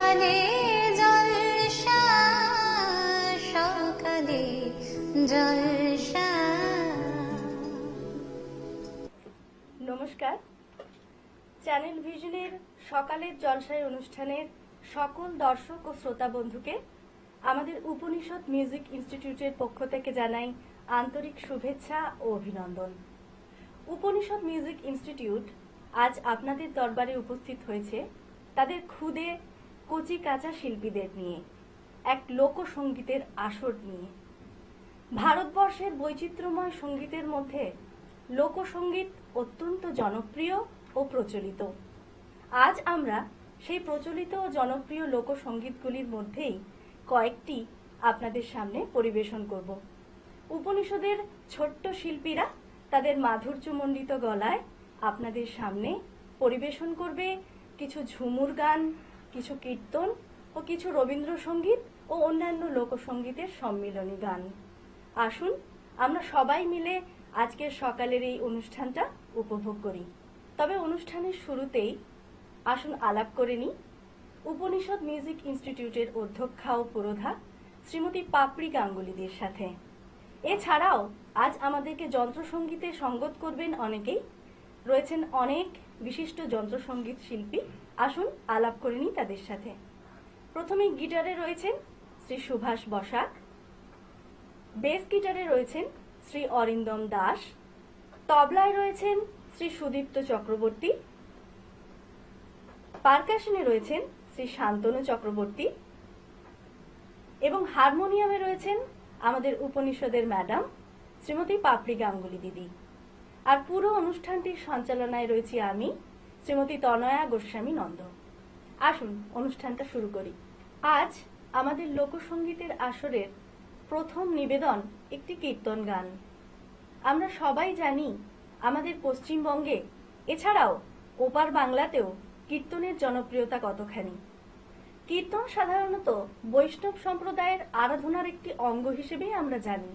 সকালে জলসা, সকালে জলসা। নমস্কার, চ্যানেল ভিশনের সকালের জলসায় অনুষ্ঠানের সকল দর্শক ও শ্রোতা বন্ধুকে আমাদের উপনিষদ মিউজিক ইনস্টিটিউটের পক্ষ থেকে জানাই আন্তরিক শুভেচ্ছা ও অভিনন্দন। উপনিষদ মিউজিক ইনস্টিটিউট আজ আপনাদের দরবারে উপস্থিত হয়েছে তাদের ক্ষুদে কচি কাঁচা শিল্পীদের নিয়ে, এক লোকসঙ্গীতের আসর নিয়ে। ভারতবর্ষের বৈচিত্র্যময় সঙ্গীতের মধ্যে লোকসঙ্গীত অত্যন্ত জনপ্রিয় ও প্রচলিত। আজ আমরা সেই প্রচলিত ও জনপ্রিয় লোকসঙ্গীতগুলির মধ্যেই কয়েকটি আপনাদের সামনে পরিবেশন করব। উপনিষদের ছোট্ট শিল্পীরা তাদের মাধুর্যমণ্ডিত গলায় আপনাদের সামনে পরিবেশন করবে কিছু ঝুমুর গান, কিছু কীর্তন ও কিছু রবীন্দ্রসঙ্গীত ও অন্যান্য লোকসঙ্গীতের সম্মিলনী গান। আসুন আমরা সবাই মিলে আজকের সকালের এই অনুষ্ঠানটা উপভোগ করি। তবে অনুষ্ঠানের শুরুতেই আসুন আলাপ করে নিই উপনিষদ মিউজিক ইনস্টিটিউটের অধ্যক্ষা ও পুরোধা শ্রীমতী পাপড়ি গাঙ্গুলিদের সাথে। এছাড়াও আজ আমাদেরকে যন্ত্রসঙ্গীতে সঙ্গত করবেন অনেকেই, রয়েছেন অনেক বিশিষ্ট যন্ত্রসঙ্গীত শিল্পী। আসুন আলাপ করে নিই তাদের সাথে। প্রথমে গিটারে রয়েছেন শ্রী সুভাষ বসাক, বেস গিটারে রয়েছেন শ্রী অরিন্দম দাস, তবলায় রয়েছেন শ্রী সুদীপ্ত চক্রবর্তী, পারকাশনে রয়েছেন শ্রী শান্তনু চক্রবর্তী এবং হারমোনিয়ামে রয়েছেন আমাদের উপনিষদের ম্যাডাম শ্রীমতী পাপড়ি গাঙ্গুলি দিদি। আর পুরো অনুষ্ঠানটির সঞ্চালনায় রয়েছি আমি, শ্রীমতী তনয়া গোস্বামী নন্দ। আসুন অনুষ্ঠানটা শুরু করি। আজ আমাদের লোকসঙ্গীতের আসরের প্রথম নিবেদন একটি কীর্তন গান। আমরা সবাই জানি আমাদের পশ্চিমবঙ্গে এছাড়াও ওপার বাংলাতেও কীর্তনের জনপ্রিয়তা কতখানি। কীর্তন সাধারণত বৈষ্ণব সম্প্রদায়ের আরাধনার একটি অঙ্গ হিসেবেই আমরা জানি।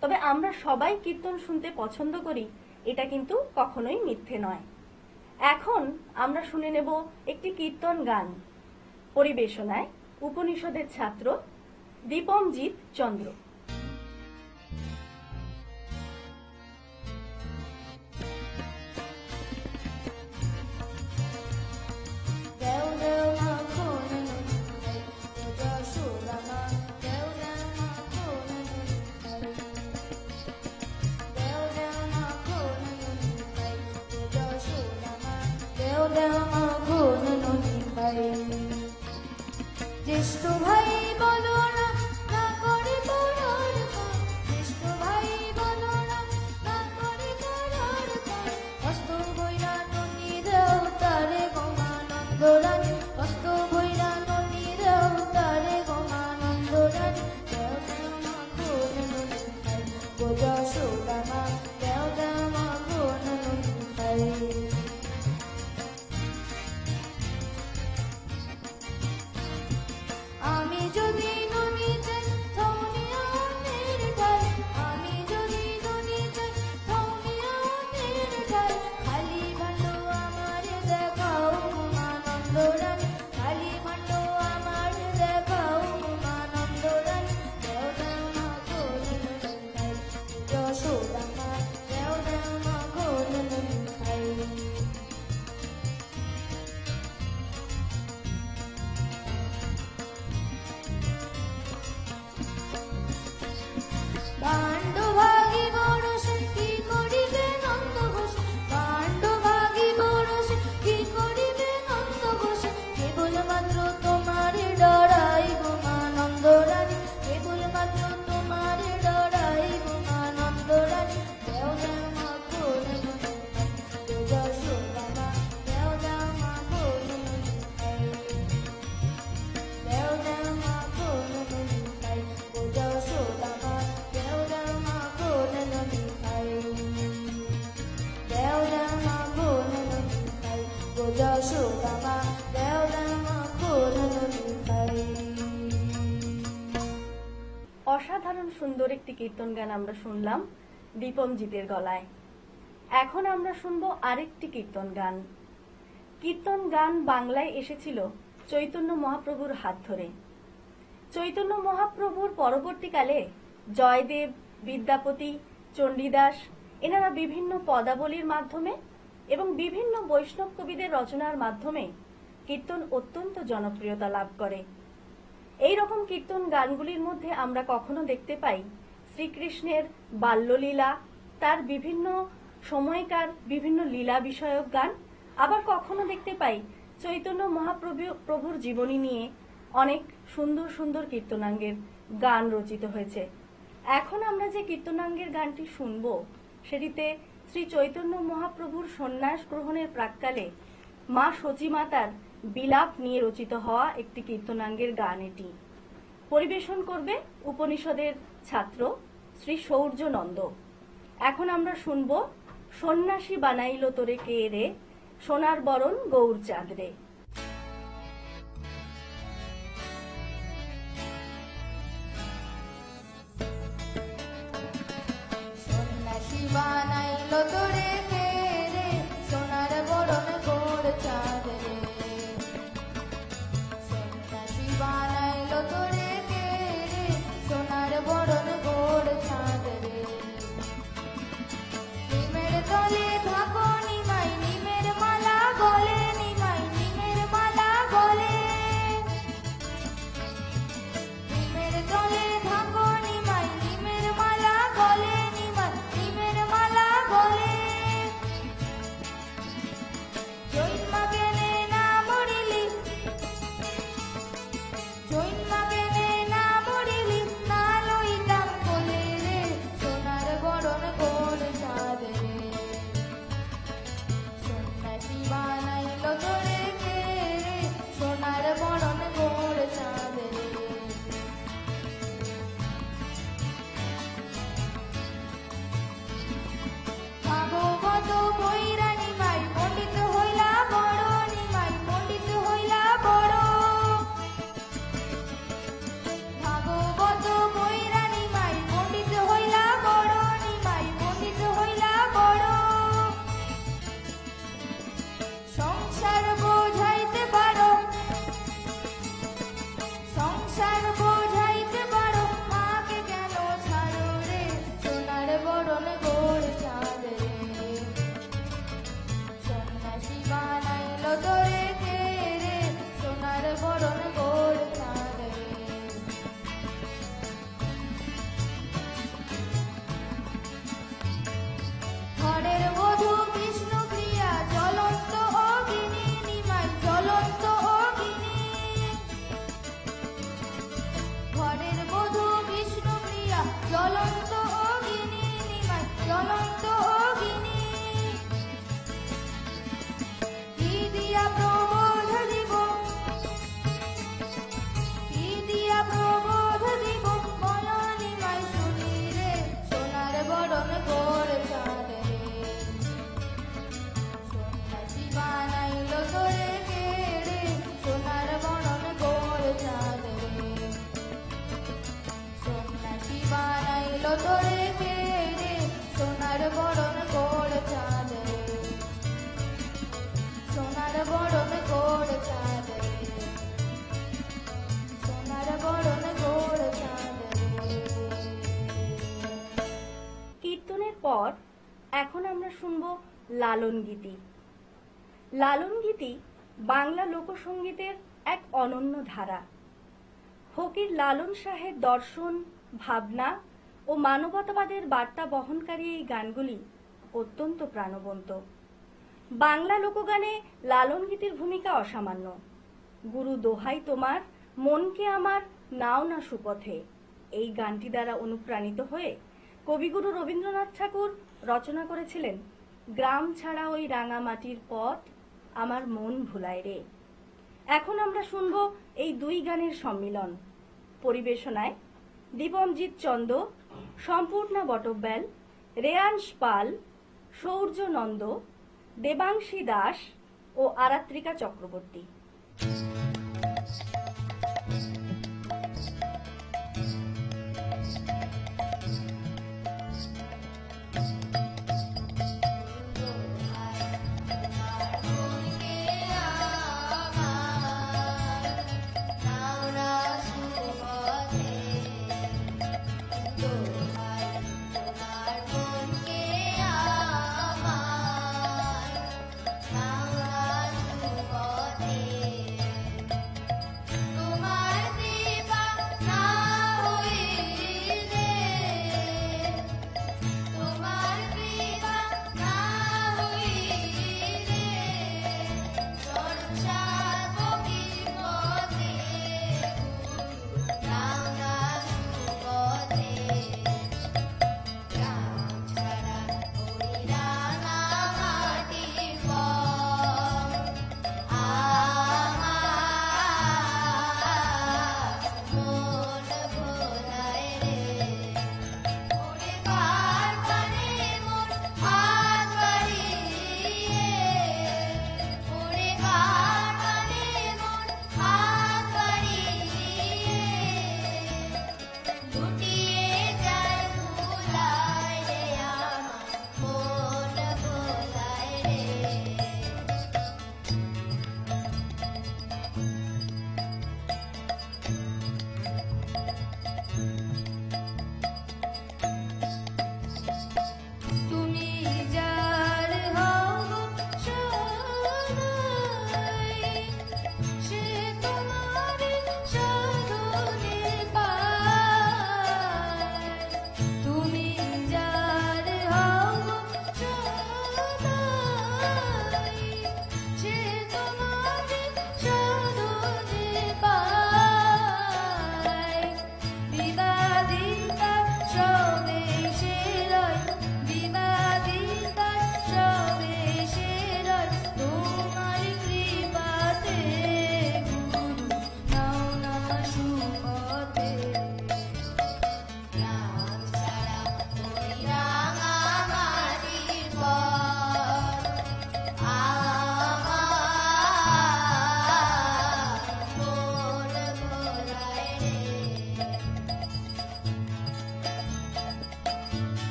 তবে আমরা সবাই কীর্তন শুনতে পছন্দ করি, এটা কিন্তু কখনোই মিথ্যে নয়। এখন আমরা শুনে নেব একটি কীর্তন গান। পরিবেশনায় উপনিষদের ছাত্র দীপমজিৎ চন্দ্র। জ্যেষ্ঠ ভাই বলো না, না করে তোরার কাজ। জ্যেষ্ঠ ভাই বলো না, না করে তোরার কাজ। হস্ত বইরা ননি দেও তারে গমানন্দ রানী, হস্ত বইরা ননি দেও তারে গমানন্দ রানী। দেও দেও মা কোন ননি খাই, গো যশোদা মা, দেও দেও মা কোন ননি খাই। আমি যদি ননি চাই ধনিয়া আমের ডাল, আমি যদি ননি চাই ধনিয়া আমের ডাল। খালি ভালো আমার দেখাও উমানন্দ রানী, খালি ভালো আমার দেখাও উমানন্দ রানী। দেও দেও মা কোন ননি খাই, যশোদা মা, দেও দেও মা কোন ননি খাই। পাণ্ডভাগী বরসে কি করিবে নন্দ ঘোষে, পাণ্ডভাগী বরসে কি করিবে নন্দ ঘোষে। কেবলমাত্র তোমার ডরাই উমানন্দ রানী, কেবলমাত্র তোমার ডরাই উমানন্দ রানী। দেও দেও মা কোন ননি খাই, গো যশোদা মা, দেও দেও মা কোন ননি খাই। দেও দেও মা কোন ননি খাই, গো যশোদা মা, দেও দেও মা কোন ননি খাই। দেও দেও মা কোন ননি খাই, গো যশোদা মা, দেও দেও মা কোন ননি খাই। অসাধারণ সুন্দর একটি কীর্তন গান আমরা শুনলাম দীপমজিতের গলায়। এখন আমরা শুনবো আরেকটি কীর্তন গান। কীর্তন গান বাংলায় এসেছিল চৈতন্য মহাপ্রভুর হাত ধরে। চৈতন্য মহাপ্রভুর পরবর্তীকালে জয়দেব, বিদ্যাপতি, চণ্ডীদাস এনারা বিভিন্ন পদাবলীর মাধ্যমে এবং বিভিন্ন বৈষ্ণব কবিদের রচনার মাধ্যমে কীর্তন অত্যন্ত জনপ্রিয়তা লাভ করে। এই রকম কীর্তন গানগুলির মধ্যে আমরা কখনো দেখতে পাই শ্রীকৃষ্ণের বাল্যলীলা, তার বিভিন্ন সময়কার বিভিন্ন লীলা বিষয়ক গান, আবার কখনো দেখতে পাই চৈতন্য মহাপ্রভুর জীবনী নিয়ে অনেক সুন্দর সুন্দর কীর্তনাঙ্গের গান রচিত হয়েছে। এখন আমরা যে কীর্তনাঙ্গের গানটি শুনব সেটিতে শ্রী চৈতন্য মহাপ্রভুর সন্ন্যাস গ্রহণের প্রাক্কালে মা সচিমাতার বিলাপ নিয়ে রচিত হওয়া একটি কীর্তনাঙ্গের গান। এটি পরিবেশন করবে উপনিষদের ছাত্র শ্রী সৌর্য নন্দ। এখন আমরা শুনব সন্ন্যাসী বানাইল তোরে কে রে, সোনার বরণ গৌর চাঁদ রে। সন্ন্যাসী বানাইল তোরে কে রে, সোনার বরণ গৌর চাঁদ রে। সন্ন্যাসী বানাইল তোরে কে রে, সোনার বরণ গৌর চাঁদ রে। নিমের তলে থাকো নিমাই, নিমের মালা গলে নিমাই, নিমের মালা গলে। নিমের তলে থাকো নিমাই, নিমের মালা গলে নিমাই, নিমের মালা গলে। জৈন মাগেনে না মরিলি, জৈন মাগেনে না মরিলি, না লইতাম কোলে রে, সোনার বরণ গৌর চাঁদ রে। সন্ন্যাসী বানাইল তোরে কে রে, সোনার বরণ গৌর চাঁদ রে। ভাগবত বইরা নিমাই, পণ্ডিত হইলা বড় নিমাই, পণ্ডিত হইলা বড়। ভাগবত বইরা নিমাই, পণ্ডিত হইলা বড় নিমাই, পণ্ডিত হইলা বড়। সংসার বোঝাইতে পারো, সংসার বোঝাইতে পারো, মাকে কেন ছাড়ো রে, সোনার বরণ গৌর চাঁদ রে। সন্ন্যাসী বানাইল তোরে কে রে, সোনার বরণ গৌর চাঁদ রে। ঘরের বধূ বিষ্ণু প্রিয়া, জ্বলন্ত অগ্নি নিমাই, জ্বলন্ত অগ্নি। ঘরের বধূ বিষ্ণু প্রিয়া, জ্বলন্ত অগ্নি নিমাই, জ্বলন্ত অগ্নি। কি দিয়া প্রবোধ দিব, কি দিয়া প্রবোধ দিব, বলো নিমাই শুনি রে, সোনার বরণ গৌর চাঁদ রে। সন্ন্যাসী বানাইল তোরে কে রে, সোনার বরণ গৌর চাঁদ রে। সন্ন্যাসী বানাইল তোরে কে রে, সোনার বরণ গৌর চাঁদ রে। সোনার বরণ গৌর চাঁদ রে, সোনার বরণ গৌর চাঁদ রে। কীর্তনের পর এখন আমরা শুনব লালন গীতি। লালন গীতি বাংলা লোকসঙ্গীতের এক অনন্য ধারা। ফকির লালন শাহের দর্শন, ভাবনা ও মানবতাবাদের বার্তা বহনকারী এই গানগুলি অত্যন্ত প্রাণবন্ত। বাংলা লোকগানে লালন গীতির ভূমিকা অসামান্য। গুরু দোহাই তোমার, মনকে আমার নাও না সুপথে, এই গানটি দ্বারা অনুপ্রাণিত হয়ে কবিগুরু রবীন্দ্রনাথ ঠাকুর রচনা করেছিলেন গ্রাম ছাড়া ওই রাঙা মাটির পথ, আমার মন ভুলায় রে। এখন আমরা শুনব এই দুই গানের সম্মিলন। পরিবেশনায় দীপমজিৎ চন্দ, সম্পূর্ণা বটব্যাল, রেয়াংশ পাল, সৌর্য নন্দ, দেবাংশী দাস ও আরাত্রিকা চক্রবর্তী। মনকে আমার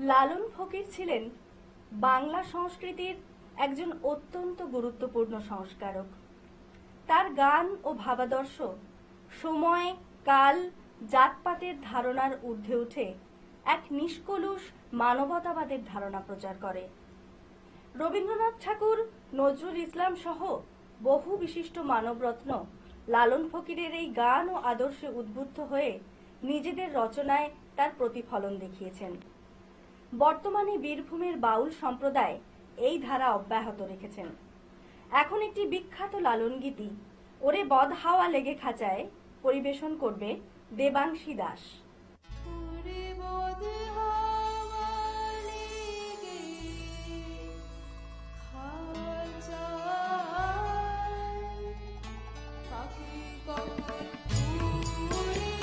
লালন ফকির ছিলেন বাংলা সংস্কৃতির একজন অত্যন্ত গুরুত্বপূর্ণ সংস্কারক। তার গান ও ভাবাদর্শ সময়, কাল, জাতপাতের ধারণার ঊর্ধ্বে উঠে এক নিষ্কলুষ মানবতাবাদের ধারণা প্রচার করে। রবীন্দ্রনাথ ঠাকুর, নজরুল ইসলাম সহ বহু বিশিষ্ট মানবরত্ন লালন ফকিরের এই গান ও আদর্শে উদ্বুদ্ধ হয়ে নিজেদের রচনায় তার প্রতিফলন দেখিয়েছেন। বর্তমানে বীরভূমের বাউল সম্প্রদায় এই ধারা অব্যাহত রেখেছেন। এখন একটি বিখ্যাত লালন গীতি ওরে বদ হাওয়া লেগে খাঁচায় পরিবেশন করবে দেবাংশী দাস। ওরে বদ হাওয়া লেগে খাঁচায়, পাখি কখন উড়ে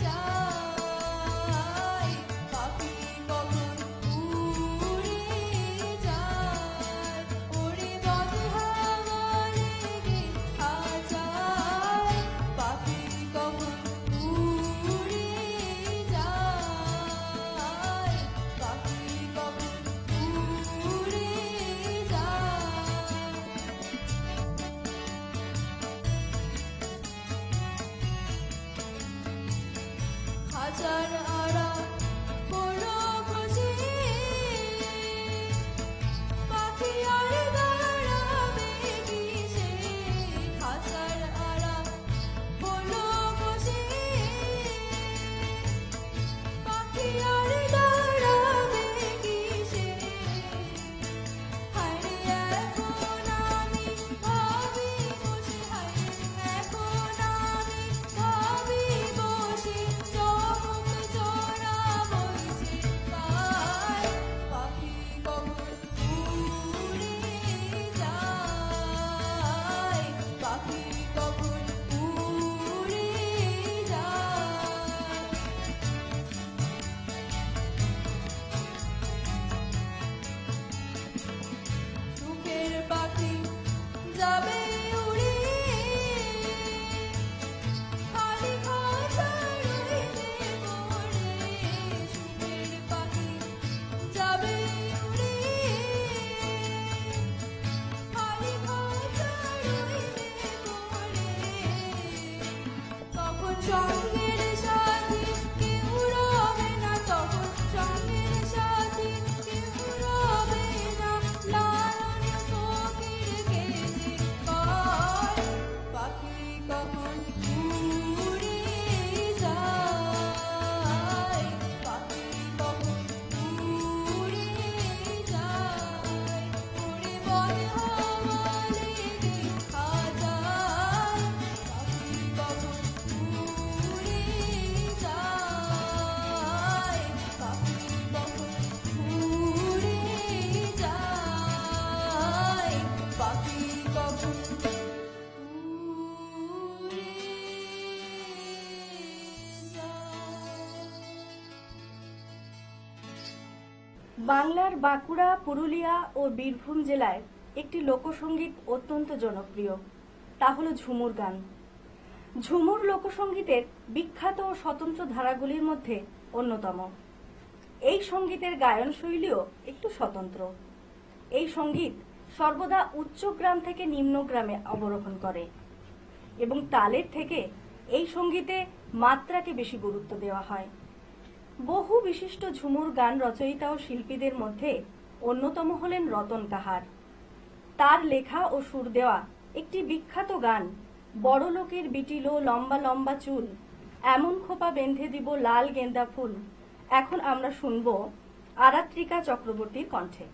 যায়, পাখি কখন উড়ে যায়। ওরে বদ হাওয়া লেগে খাঁচায়, পাখি কখন উড়ে যায়, পাখি কখন উড়ে যায়। হাজার আড়া বড় খুশি, পাখি আর দাঁড়াবে কিসে। হাজার আড়া বড় খুশি, পাখি আর দাঁড়াবে কিসে। হায়রে এখন আমি ভাবি বসে, হায়রে এখন আমি ভাবি বসে, চমক জোড়া বইছে গায়, পাখি কখন উড়ে যায়, পাখি কখন উড়ে যায়। সুখের পাখি যাবে উড়ে, খালি খাঁচা রইবে পড়ে। সুখের পাখি যাবে উড়ে, খালি খাঁচা রইবে পড়ে। তখন সঙ্গের সাথী কেউ রবে না, তখন সঙ্গের সাথী কেউ রবে না। লালন ফকিরকে যে কয়, পাখি কখন উড়ে যায়, পাখি কখন উড়ে যায়। ওরে বদ হাওয়া লেগে খাঁচায়, পাখি কখন উড়ে যায়, পাখি কখন উড়ে যায়, পাখি কখন উড়ে যায়। বাংলার বাঁকুড়া, পুরুলিয়া ও বীরভূম জেলায় একটি লোকসঙ্গীত অত্যন্ত জনপ্রিয়, তা হলো ঝুমুর গান। ঝুমুর লোকসঙ্গীতের বিখ্যাত ও স্বতন্ত্র ধারাগুলির মধ্যে অন্যতম। এই সঙ্গীতের গায়ন শৈলীও একটু স্বতন্ত্র। এই সঙ্গীত সর্বদা উচ্চ গ্রাম থেকে নিম্ন গ্রামে অবরোহণ করে এবং তালের থেকে এই সঙ্গীতে মাত্রাকে বেশি গুরুত্ব দেওয়া হয়। বহু বিশিষ্ট ঝুমুর গান রচয়িতা ও শিল্পীদের মধ্যে অন্যতম হলেন রতন কাহার। তার লেখা ও সুর দেওয়া একটি বিখ্যাত গান বড় লোকের বিটিলো লম্বা লম্বা চুল, এমন খোপা বেঁধে দিব লাল গেন্দা ফুল, এখন আমরা শুনব আরাত্রিকা চক্রবর্তীর কণ্ঠে।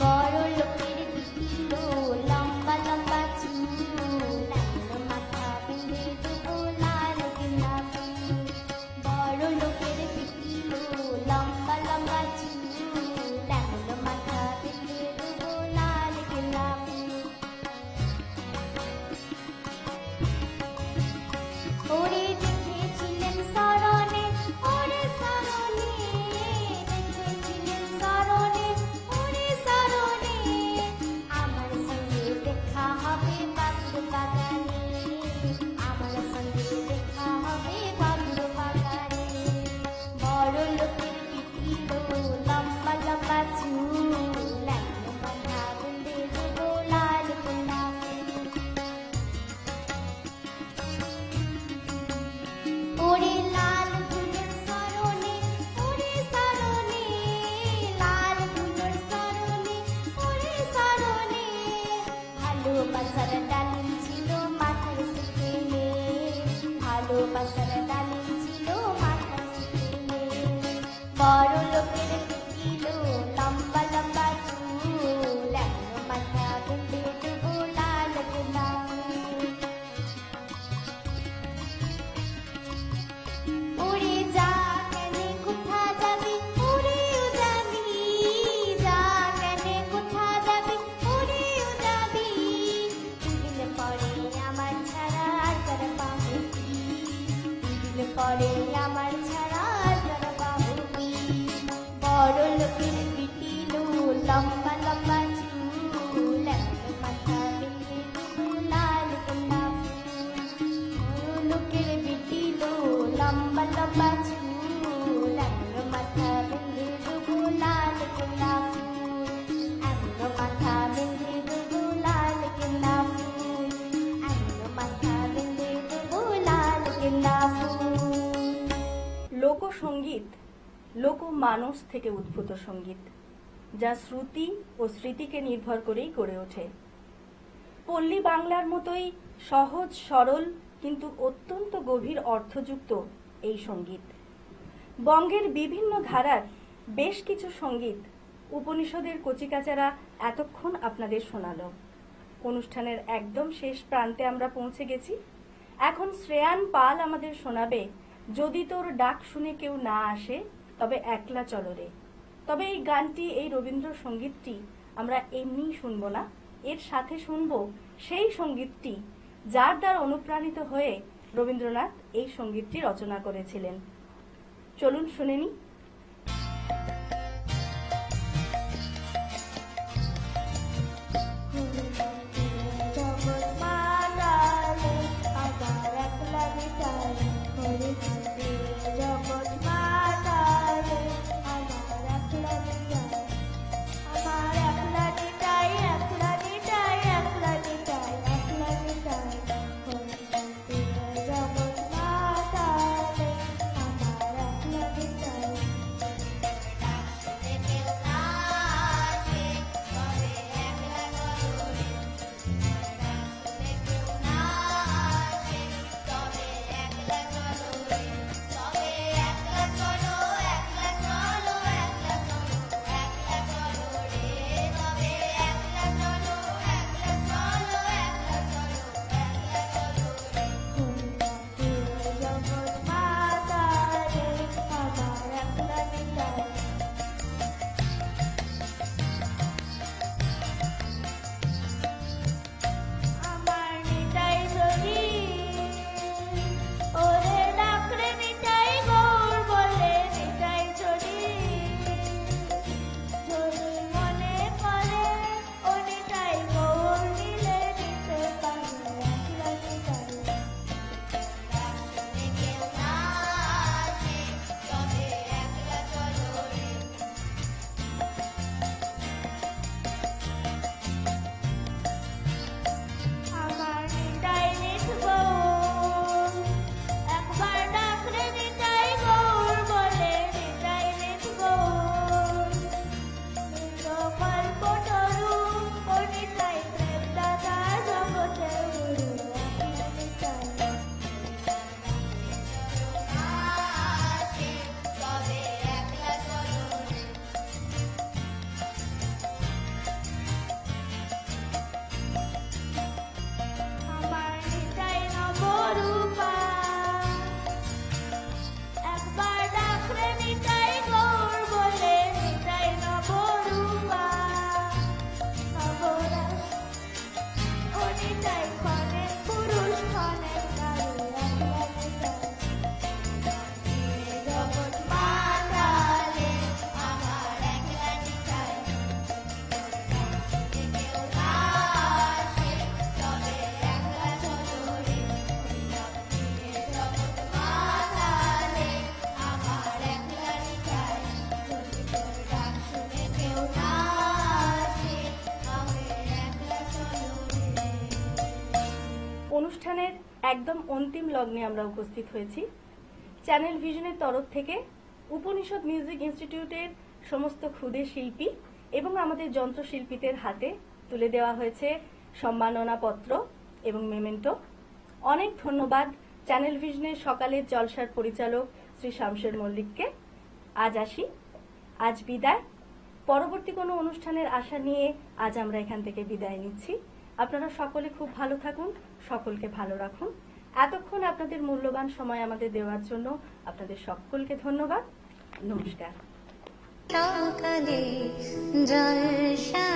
বড় লোকের বিটিলো লম্বা লম্বা চুল, এমন মাথা বেঁধে দেবো লাল গেন্দা ফুল। বড় লোকের বিটিলো লম্বা লম্বা চুল, এমন মাথা বেঁধে দেবো লাল গেন্দা ফুল। ওরে দেখেছিলেন শরণে, ওরে শরণে, দেখেছিলেন শরণে, ওরে শরণে, আমার সঙ্গে দেখা হবে বাঁকুড় বাগানে। ভালোবাসার ডালিম ছিল মাথায় ছিলে বড় লোকের পিটিল লম্বা লম্বা চুল এখনো মাথা বেঁধে দেবো লাল গোলাপ উড়ে যা কেনে কোথা যাবি উড়েও যাবি যা কেনে কোথা যাবি উড়েও যাবি দিলে পরে আমার ছাড়া আর কার পাহুবি দিলে পরে আমার ছাড়া আর কার পাহুবি বড় লোকের পিটিল লম্বা লম্বা চুল এখনো মাথা বেঁধে দেবো লাল গোলাপ বড় লোকের পিটিল লম্বা লম্বা চুল এখনো মাথা বেঁধে দেবো লাল গোলাপ এখনো মাথা বেঁধে দেবো লাল গোলাপ এখনো মাথা বেঁধে দেবো লাল গোলাপ লোকসঙ্গীত লোকমানস থেকে উদ্ভূত সঙ্গীত, যা শ্রুতি ও স্মৃতিকে নির্ভর করেই গড়ে ওঠে। পল্লী বাংলার মতোই সহজ সরল কিন্তু অত্যন্ত গভীর অর্থযুক্ত এই সঙ্গীত। বঙ্গের বিভিন্ন ধারার বেশ কিছু সঙ্গীত উপনিষদের কচিকাচারা এতক্ষণ আপনাদের শোনালো। অনুষ্ঠানের একদম শেষ প্রান্তে আমরা পৌঁছে গেছি। এখন শ্রেয়ান পাল আমাদের শোনাবে যদি তোর ডাক শুনে কেউ না আসে তবে একলা চলো রে। তবে এই গানটি, এই রবীন্দ্রসঙ্গীতটি আমরা এমনিই শুনবো না, এর সাথে শুনবো সেই সঙ্গীতটি যার দ্বারা অনুপ্রাণিত হয়ে রবীন্দ্রনাথ এই সঙ্গীতটি রচনা করেছিলেন। চলুন শুনে নিই। জগৎ মাতালে আবার একলা বিটাই করে থাকে জগৎ মাতালে আমার একলা বিটাই আমার একলা বিটাই একলা বিটাই একলা বিটাই একলা বিটাই করে থাকে জগৎ মাতালে আমার একলা বিটাই কেউ না আসে তবে একলা চলো রে কেউ না আসে তবে একলা চলো রে তবে একলা চলো একলা চলো একলা চলো একলা চলো রে তবে একলা চলো একলা চলো একলা চলো একলা চলো রে জগৎ মাতারে আমার একলা বিটাই আমার নিতাই যদি ওরে ডাকরে নিতাই গৌর বলে নিতাই যদি যদি মনে করে ও নিতাই গৌর নিলে নিতে পারে একলা নিতাই কেউ না আসে তবে একলা চলো রে আমার নিতাই নিত গৌর একবার ডাকরে নিতাই গৌর বলে নিতাই নিত গৌর কল্প তরু ও নিতাই প্রেম দাদা জগতে গুরু একলা নিতাই আসে তবে একলা চলো রে আমার নিতাই নবরূপা একবার ডাকরে নিতাই গৌর বলে নিতাই নবরূপা নবরস ও নিতাই ক্ষণের পুরুষ ক্ষণের নারী একলা নিতাই জগৎ মাতালে আমার একলা নিতাই কেউ না আসে তবে একলা চলো রে জগৎ মাতালে আমার একলা নিতাই যদি তোর ডাক শুনে কেউ না আসে তবে একলা চলো রে অনুষ্ঠানের একদম অন্তিম লগ্নে আমরা উপস্থিত হয়েছি। চ্যানেল ভিশনের তরফ থেকে উপনিষদ মিউজিক ইনস্টিটিউটের সমস্ত ক্ষুদে শিল্পী এবং আমাদের যন্ত্রশিল্পীদের হাতে তুলে দেওয়া হয়েছে সম্মাননা পত্র এবং মেমেন্টো। অনেক ধন্যবাদ চ্যানেল ভিশনের সকালের জলসার পরিচালক শ্রী শামশের মল্লিককে আজ আসি, আজ বিদায়। পরবর্তী কোনো অনুষ্ঠানের আশা নিয়ে আজ আমরা এখান থেকে বিদায় নিচ্ছি। আপনারা সকলে খুব ভালো থাকুন, সকলকে ভালো রাখুন। এতক্ষণ আপনাদের মূল্যবান সময় আমাদের দেওয়ার জন্য আপনাদের সকলকে ধন্যবাদ। নমস্কার। সকালে জলসা